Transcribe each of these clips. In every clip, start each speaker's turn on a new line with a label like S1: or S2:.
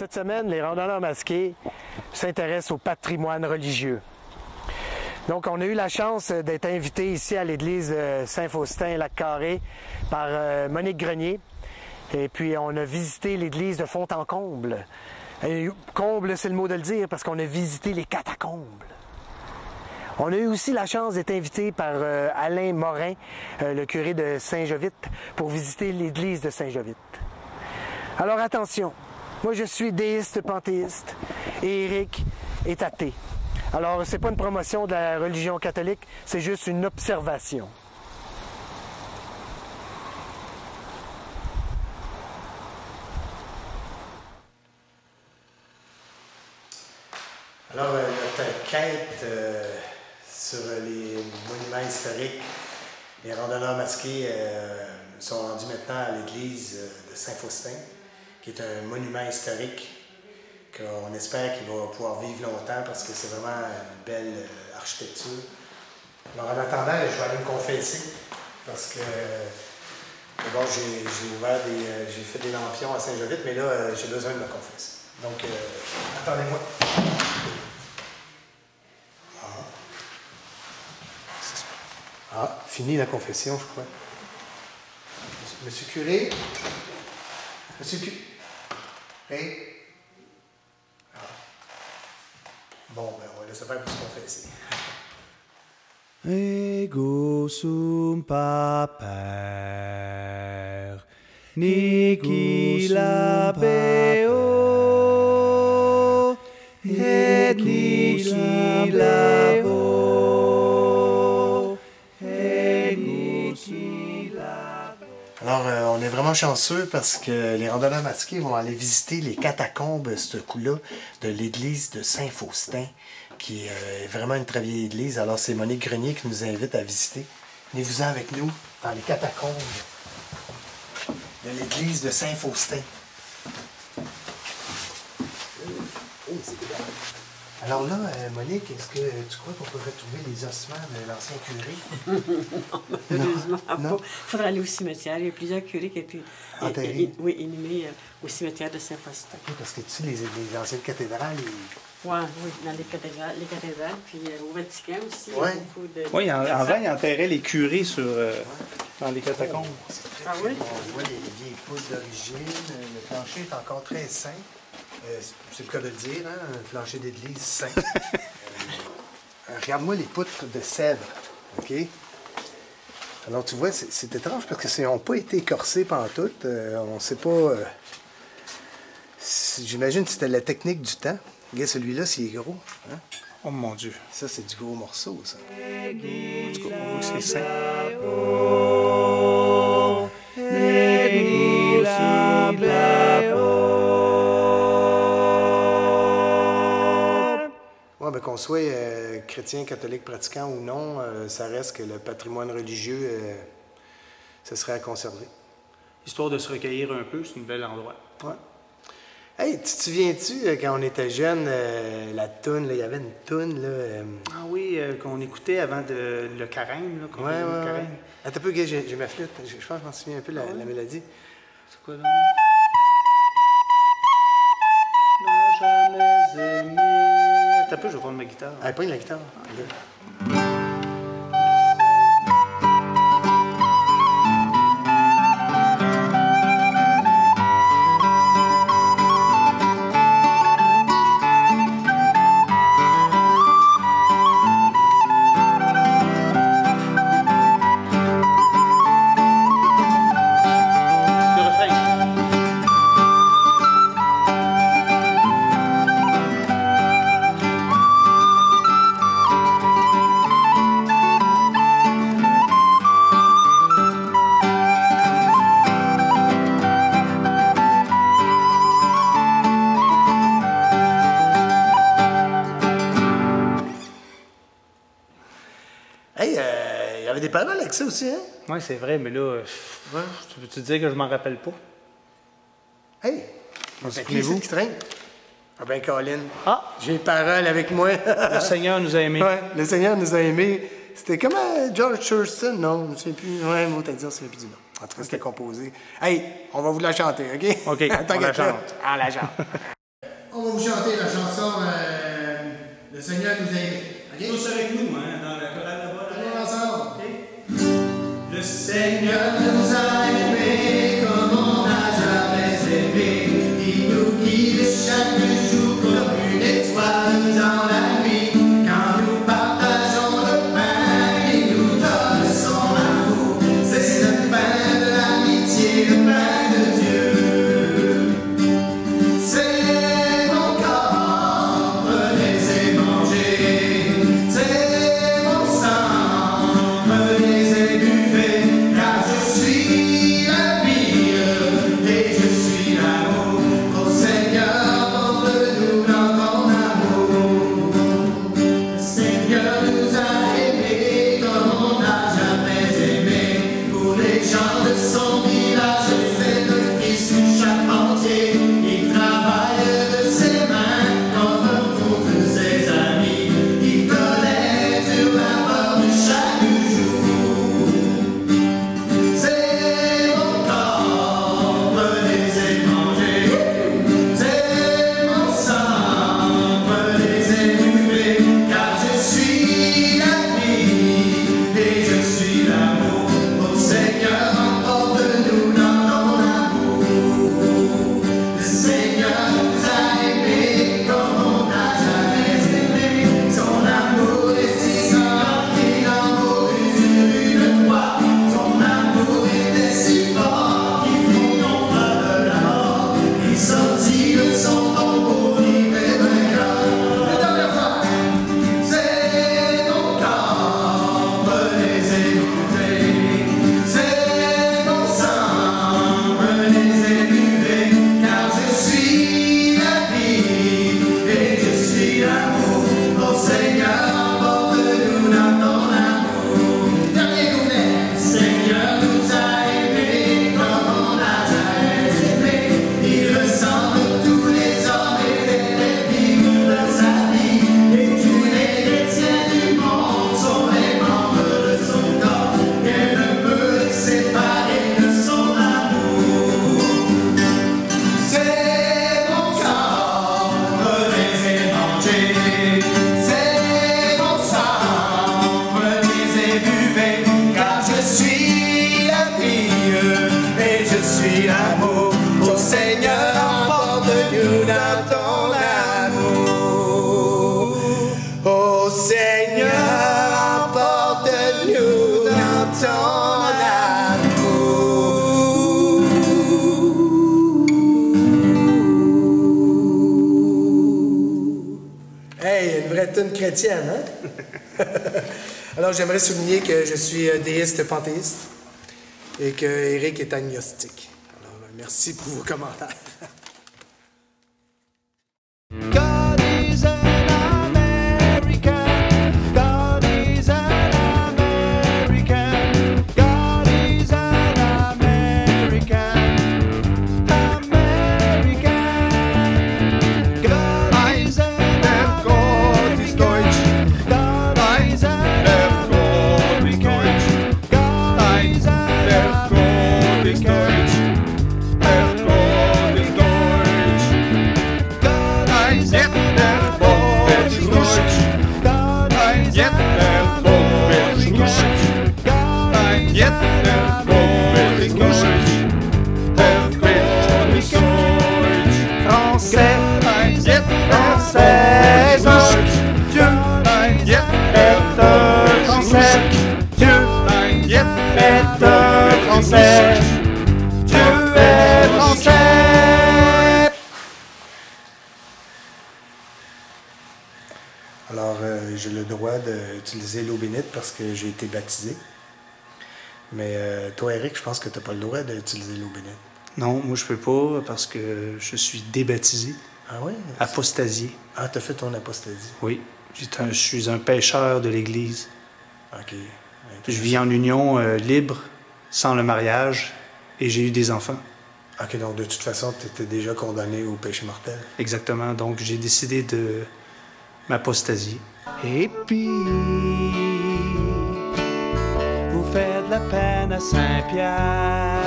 S1: Cette semaine, les randonneurs masqués s'intéressent au patrimoine religieux. Donc, on a eu la chance d'être invités ici à l'église Saint-Faustin-Lac-Carré par Monique Grenier. Et puis, on a visité l'église de Font-en-Comble. Et comble, c'est le mot de le dire, parce qu'on a visité les catacombes. On a eu aussi la chance d'être invité par Alain Morin, le curé de Saint-Jovite, pour visiter l'église de Saint-Jovite. Alors attention, moi je suis déiste panthéiste et Éric est athée. Alors c'est pas une promotion de la religion catholique, c'est juste une observation. Alors notre quête sur les monuments historiques, les randonneurs masqués sont rendus maintenant à l'église de Saint-Faustin, qui est un monument historique qu'on espère qu'il va pouvoir vivre longtemps parce que c'est vraiment une belle architecture. Alors en attendant, je vais aller me confesser parce que d'abord j'ai fait des lampions à Saint-Jovite, mais là j'ai besoin de me confesser. Donc attendez-moi. Fini la confession, je crois. Monsieur curé? Monsieur curé? Hey? Bon, ben, on va laisser faire pour se confesser.
S2: Ego sum paper, nihil labeo, et nihil labeo.
S1: Alors, on est vraiment chanceux parce que les randonneurs masqués vont aller visiter les catacombes, ce coup-là, de l'église de Saint-Faustin, qui est vraiment une très vieille église. Alors, c'est Monique Grenier qui nous invite à visiter. Venez-vous-en avec nous dans les catacombes de l'église de Saint-Faustin. Alors là, Monique, est-ce que tu crois qu'on peut retrouver les ossements de l'ancien curé?
S3: Non, malheureusement pas. Il faudra aller au cimetière. Il y a plusieurs curés qui ont été inhumés au cimetière de Saint-Faustin.
S1: Oui, parce que tu sais, les anciennes cathédrales...
S3: Oui, dans les cathédrales, puis au Vatican aussi, il y a beaucoup de...
S4: Oui, avant, ils enterraient les curés dans les catacombes.
S3: Ah oui?
S1: On voit les vieilles poutres d'origine. Le plancher est encore très sain. C'est le cas de le dire, hein? Un plancher d'église sain. Regarde-moi les poutres de sèvres, OK? Alors, tu vois, c'est étrange parce qu'ils n'ont pas été écorcés pantoute. On ne sait pas... J'imagine que c'était la technique du temps. Regarde, celui-là, s'il est gros. Hein?
S4: Oh mon Dieu.
S1: Ça, c'est du gros morceau, ça.
S4: En tout cas, on voit que c'est sain.
S1: Ouais, ben, qu'on soit chrétien, catholique, pratiquant ou non, ça reste que le patrimoine religieux, ce serait à conserver.
S4: Histoire de se recueillir un peu, c'est un bel endroit.
S1: Ouais. Hey, tu te souviens-tu, quand on était jeune, la toune, il y avait une toune, là...
S4: Ah oui, qu'on écoutait avant le carême, là, qu'on faisait le carême.
S1: Attends un peu, gars, j'ai ma flûte. Je pense que je m'en souviens un peu, la mélodie.
S4: C'est quoi, là? N'a jamais aimé... Attends un peu, je vais prendre ma guitare.
S1: Ah, prends la guitare. Hey, il y avait des paroles avec ça aussi, hein?
S4: Oui, c'est vrai, mais là, tu peux te dire que je m'en rappelle pas?
S1: Hey,
S4: souvenez-vous
S1: qui traîne? Ah ben, Colin.
S4: Ah!
S1: J'ai les paroles avec moi.
S4: Le Seigneur nous a aimés.
S1: Ouais, le Seigneur nous a aimés. C'était comme George Thurston, non? Je ne sais plus. Ouais, mot à dire, c'est plus du nom. En tout cas, c'était composé. Hey, on va vous la chanter, OK?
S4: OK, on la chante.
S1: Ah, la chante. On va vous chanter la chanson Le Seigneur nous a aimés. Okay?
S4: Tous avec nous, hein, dans la chorale là-bas.
S1: Allons ensemble.
S4: Okay?
S1: Le Seigneur nous a aimés comme on n'a jamais aimé. Il nous guide chaque jour comme une étoile dans la nuit. Quand nous partageons le pain, il nous donne son amour. C'est le pain de l'amitié, le pain de Dieu. C'est mon corps, prenez et mangez. C'est mon sang, prenez et buvez. Car je suis la vie et je suis l'amour. Ô Seigneur, porte-nous dans ton amour. Le Seigneur nous a aimés comme on n'a jamais aimé. Pour les gens de son village, c'est le fils du charpentier. Il travaille de ses mains comme contre ses amis. Il connaît du labeur de chaque jour. C'est mon corps, prenez et mangez. C'est mon sang, prenez et buvez. Car je suis la vie et je suis l'amour. Ô Seigneur, emporte-nous dans ton amour. Le Seigneur nous a aimés comme on n'a jamais aimé. Son amour est si grand qu'il en mourut sur une croix. Son amour était si fort qu'il triompha de la mort. Il sortit de son tombeau libre et vainqueur. La dernière fois, c'est mon corps, prenez et mangez. C'est mon sang, prenez et buvez. Car je suis la vie et je suis l'amour. Ô Seigneur, emporte-nous dans ton amour. Dernier couplet. Seigneur nous a aimés comme on n'a jamais aimé. Il ressemble tous les hommes et les vivre de sa vie. Et tous les chrétiens du monde sont les membres de son corps. Rien ne peut les séparer de son amour. C'est mon corps, prenez et mangez. C'est mon sang, prenez et buvez. Car je suis la vie et je suis l'amour. Ô Seigneur, emporte-nous dans ton amour. Ô Seigneur, emporte-nous dans ton amour. Hey, une vraie tune chrétienne, hein? Alors, j'aimerais souligner que je suis déiste panthéiste et que Éric est agnostique. Alors, merci pour vos commentaires.
S2: God is an American. God is an American. God is an American. American. God is an
S5: Gott ist Deutsch.
S2: God is an American. God is an
S5: Der Gott ist Deutsch. Der Gott ist Deutsch.
S2: God is
S5: Jetzt der Gott wird russisch.
S2: God is
S5: Jetzt der Gott wird russisch. Jetzt der Gott wird russisch. Der Gott ist Deutsch.
S2: Français.
S5: Jetzt
S2: Français. Dieu
S5: Jetzt
S2: est un Français. Dieu
S5: Jetzt
S2: est un Français. Dieu est français.
S1: Alors, j'ai le droit d'utiliser l'eau bénite parce que j'ai été baptisé. Mais toi, Eric, je pense que tu n'as pas le droit d'utiliser l'eau bénite.
S4: Non, moi je peux pas parce que je suis débaptisé,
S1: Ah oui?
S4: apostasié.
S1: Ah, tu as fait ton apostasie.
S4: Oui, je suis un pécheur de l'Église.
S1: OK.
S4: Je vis en union libre, sans le mariage, et j'ai eu des enfants.
S1: OK, donc de toute façon, tu étais déjà condamné au péché mortel.
S4: Exactement, donc j'ai décidé de m'apostasier.
S2: Et puis, vous faites la peine à Saint-Pierre,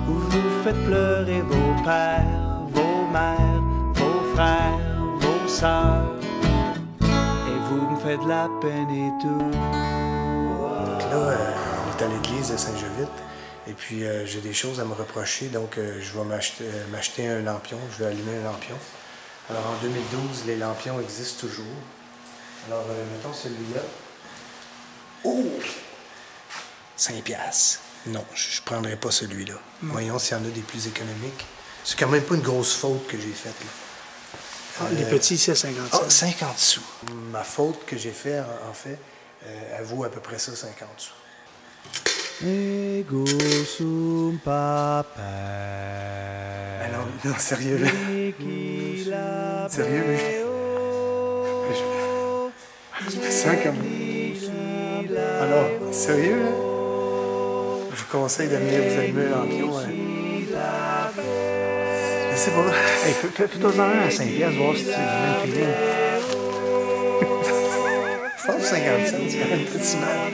S2: où vous faites pleurer vos pères, vos belle-mère, vos frères, vos sœurs, et vous me faites de la peine et tout.
S1: Là, on est à l'église de Saint-Jovite, et puis j'ai des choses à me reprocher, donc je vais m'acheter un lampion, je vais allumer un lampion. Alors en 2012, les lampions existent toujours. Alors mettons celui-là. Oh! 5 piastres. Non, je ne prendrai pas celui-là. Voyons s'il y en a des plus économiques. C'est quand même pas une grosse faute que j'ai faite, là.
S4: Les petits ici à 50 cents.
S1: Ah, 50 sous. Ma faute que j'ai faite, en fait, elle vaut à peu près ça, 50 sous.
S2: Ego sum papa.
S1: Ah non, sérieux, là. Sérieux, je me sens comme... Alors, sérieux, là? Je vous conseille de venir vous allumer un lampion. Je sais pas.
S4: Hey, fais-toi en un à 5 piastres, voir si tu as le même feeling.
S1: Je pense que 50 cents, c'est quand même pas si mal.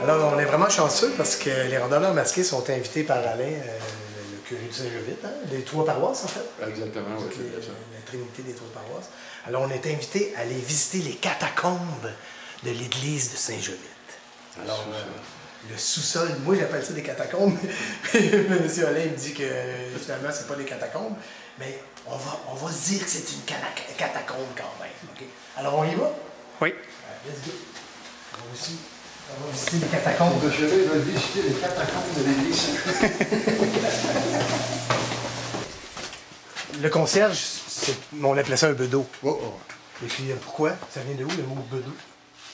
S1: Alors, on est vraiment chanceux parce que les randonneurs masqués sont invités par Alain, le curé de Saint-Jovite, hein, des 3 paroisses, en fait.
S5: Exactement, oui.
S1: La Trinité des 3 paroisses. Alors, on est invités à aller visiter les catacombes de l'église de Saint-Jovite. Alors, le sous-sol, moi j'appelle ça des catacombes. M. Alain me dit que finalement, c'est pas des catacombes. Mais on va se dire que c'est une catacombe quand même. Okay? Alors, on y va?
S4: Oui.
S1: Let's go. On va visiter les catacombes.
S5: Je vais visiter les catacombes de l'église.
S1: Le concierge, on appelait ça un bedeau.
S5: Oh, oh.
S1: Et puis, pourquoi? Ça vient de où, le mot bedeau?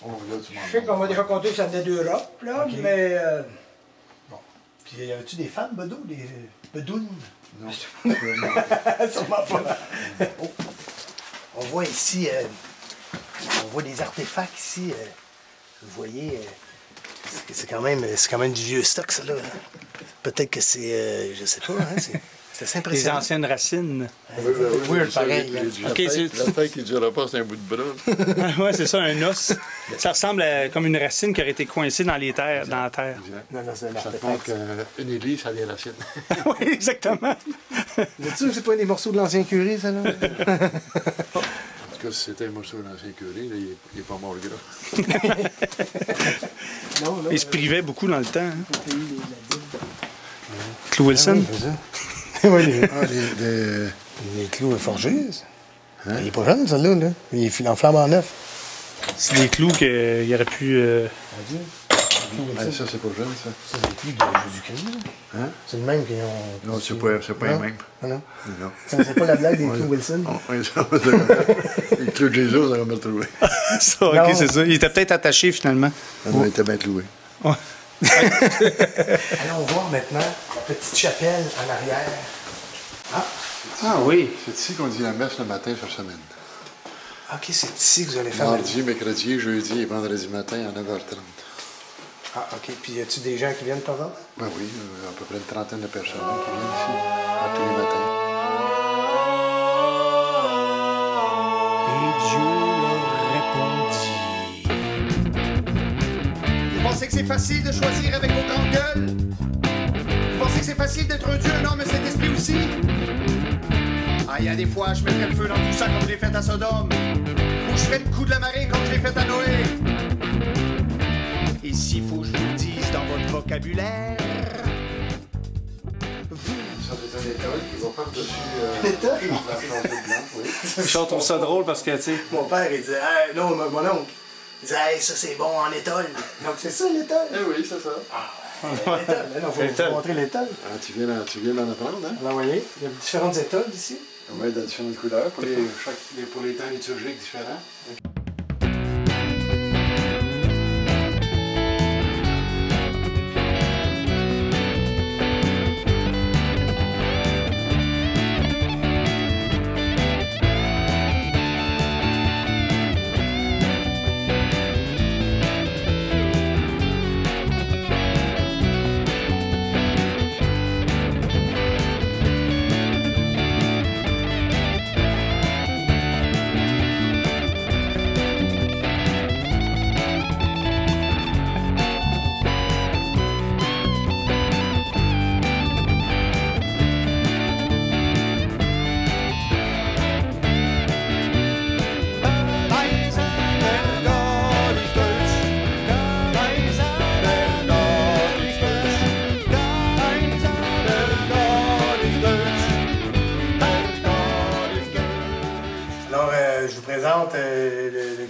S5: Oh, là, tu m'en
S6: Je sais qu'on m'a déjà compté que ça venait d'Europe, là,
S1: Ok.
S6: mais...
S1: Bon. Puis, y avait-tu des femmes bedeaux, des bedounes?
S5: Non.
S1: Sûrement pas. Oh. On voit ici, on voit des artefacts ici. Vous voyez, c'est quand même du vieux stock, ça, là. Peut-être que c'est, je sais pas, hein, c'est assez
S4: Les
S1: impressionnant.
S4: anciennes racines.
S1: Weird, pareil.
S4: Ok, c'est-
S5: La tête qui ne dira pas, c'est un bout de bras.
S4: Ouais, c'est ça, un os. Ça ressemble à comme une racine qui aurait été coincée dans les terres, dans la terre.
S1: Non, non, c'est un
S5: Ça te
S1: artefact.
S5: montre qu'une église, ça a des racines.
S4: Oui, exactement.
S1: Vous sûr que c'est pas des morceaux de l'ancien curé, ça, là?
S5: En tout cas, si c'était un morceau de l'ancien curé, là, il n'est pas mort gras.
S1: Non, non.
S4: Il se privait beaucoup dans le temps. Hein. Clou Wilson.
S1: C'est ça. Oui, les clous forgés.
S5: Hein?
S1: Il est pas jeune, celle-là, là. Il est en flambe en neuf.
S4: C'est des clous qu'il aurait pu.
S5: Ah, ça, c'est pas jeune, ça.
S1: Ça, c'est les clous de Jésus-Christ, là.
S5: Hein?
S1: C'est le même qu'ils ont...
S5: Non, c'est pas les
S1: Non?
S5: mêmes.
S1: Ah non?
S5: Non.
S1: C'est pas la blague des clous Wilson?
S5: Oui, ça, les clous de Jésus, on aurait mal trouvé.
S4: Ça, ok,
S1: Non.
S4: c'est ça. Il était peut-être attaché finalement.
S5: On était bien cloués.
S1: Allons voir maintenant la petite chapelle en arrière.
S4: Ah oui.
S5: C'est ici qu'on dit la messe le matin chaque semaine.
S1: OK, c'est ici que vous allez faire...
S5: Mardi, mercredi, jeudi et vendredi matin à 9h30.
S1: Ah, OK. Puis y a-tu des gens qui viennent de temps en temps?
S5: Ben oui, à peu près une trentaine de personnes qui viennent ici à tous les matins.
S2: Et Dieu leur répondit.
S7: Vous pensez que c'est facile de choisir avec vos grandes gueules? Vous pensez que c'est facile d'être un Dieu, un homme et cet esprit aussi? Ah, il y a des fois, je mettrais le feu dans tout ça comme je l'ai fait à Sodome. Ou je ferais le coup de la marée comme je l'ai fait à Noé. Et s'il faut que je vous le dise dans votre vocabulaire...
S5: Ça, c'est un étoile qui va pas dessus
S1: L'étoile?
S5: la plantée blanche, oui.
S4: Je trouve ça drôle parce que, tu sais.
S1: Mon père, il disait... Hey, non, mon oncle. Il disait, hey, ça, c'est bon en étole. Donc, c'est ça, l'étole?
S5: Eh oui, c'est ça.
S1: L'étole. Il faut vous montrer l'étole.
S5: Ah, tu viens d'en apprendre, hein?
S1: Alors, vous voyez, il y a différentes étoles ici.
S5: Oui, de différentes couleurs pour les temps liturgiques différents.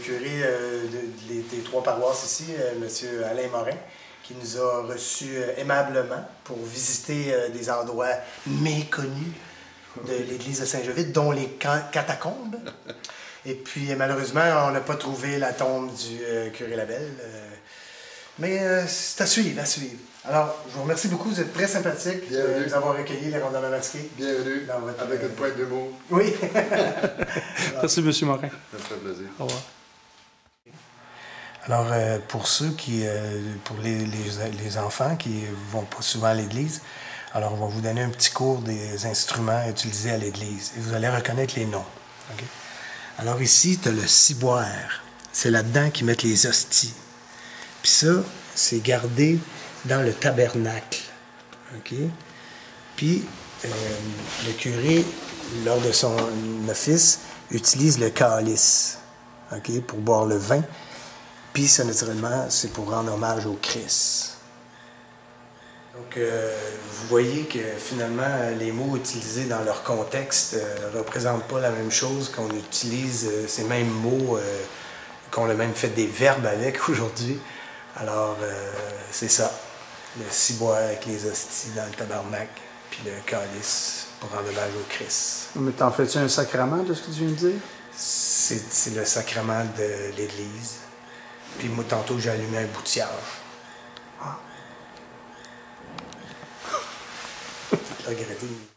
S1: curé des 3 paroisses ici, M. Alain Morin, qui nous a reçus aimablement pour visiter des endroits méconnus de l'église de Saint-Jovite, dont les catacombes. Et puis, malheureusement, on n'a pas trouvé la tombe du curé Labelle. Mais c'est à suivre, à suivre. Alors, je vous remercie beaucoup, vous êtes très sympathique de nous avoir recueillis, les randonneurs masqués.
S5: Bienvenue, avec une pointe de mots.
S1: Oui.
S4: Merci, M. Morin.
S5: Ça me fait plaisir.
S4: Au revoir.
S1: Alors, pour ceux qui, pour les enfants qui vont pas souvent à l'église, alors on va vous donner un petit cours des instruments utilisés à l'église. Et vous allez reconnaître les noms. Okay? Alors ici, tu as le ciboire. C'est là-dedans qu'ils mettent les hosties. Puis ça, c'est gardé dans le tabernacle. OK? Puis, le curé, lors de son office, utilise le calice, OK, pour boire le vin. Puis, ça, naturellement, c'est pour rendre hommage au Christ. Donc, vous voyez que finalement, les mots utilisés dans leur contexte ne représentent pas la même chose qu'on utilise ces mêmes mots, qu'on a même fait des verbes avec aujourd'hui. Alors, c'est ça. Le ciboire avec les hosties dans le tabernacle, puis le calice pour rendre hommage au Christ.
S4: Mais t'en fais-tu un sacrement de ce que tu viens de dire?
S1: C'est le sacrement de l'Église. Puis moi, tantôt, j'ai allumé un bout de cierge. Ah. Regrettez.